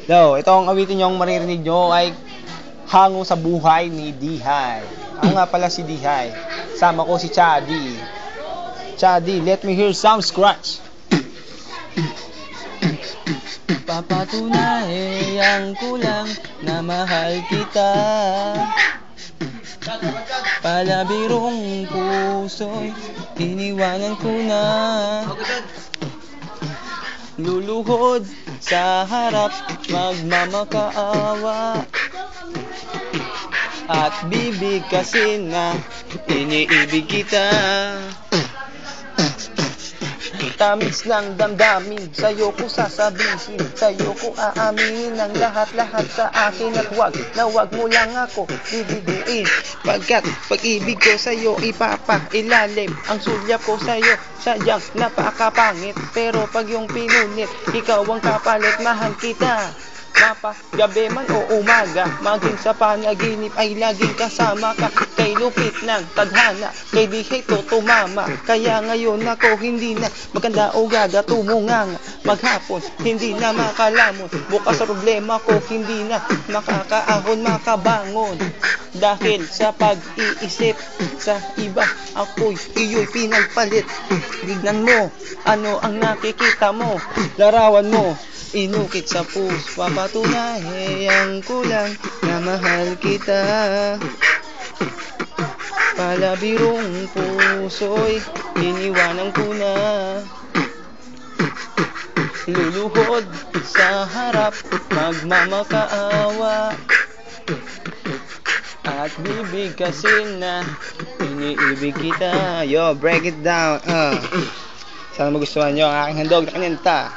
So, ito ang awitin nyo, ang maririnig nyo ay Hango sa Buhay ni Dihay. Ako nga pala si Dihay. Sama ko si Chadi. Chadi, let me hear some scratch. Papatunayan ko lang na mahal kita. Palabirong puso'y iniwanan ko na. Luluhod sa harap, magmamakaawa. At bibigkasin na iniibig kita. Tamis ng damdamin, sa'yo ko sasabihin, sa'yo ko aaminin ang lahat-lahat sa akin. At wag na wag mo lang ako bibiguin, pagkat pag-ibig ko sa'yo ipapailalim. Ang sulyap ko sa'yo sadyang napakapangit, pero pag yung pinunit, ikaw ang kapalit. Mahal kita mapa, gabi man o umaga, maging sa panaginip ay laging kasama ka. Kay lupit ng tadhana, kay dihay to tumama. Kaya ngayon ako hindi na maganda o gaga, tumungang maghapon, hindi na makalamon. Bukas sa problema ko, hindi na makakaahon, makabangon. Dahil sa pag-iisip sa iba, ako'y iyo'y pinagpalit. Tignan mo, ano ang nakikita mo, larawan mo, inukit sa puso. Papatunayan ko lang na mahal kita. Palabirong puso'y iniwanan ko na. Luluhod sa harap, magmamakaawa. At bibigkasin na iniibig kita. Yo, break it down. Sana magustuhan nyo ang aking handog na kanenta.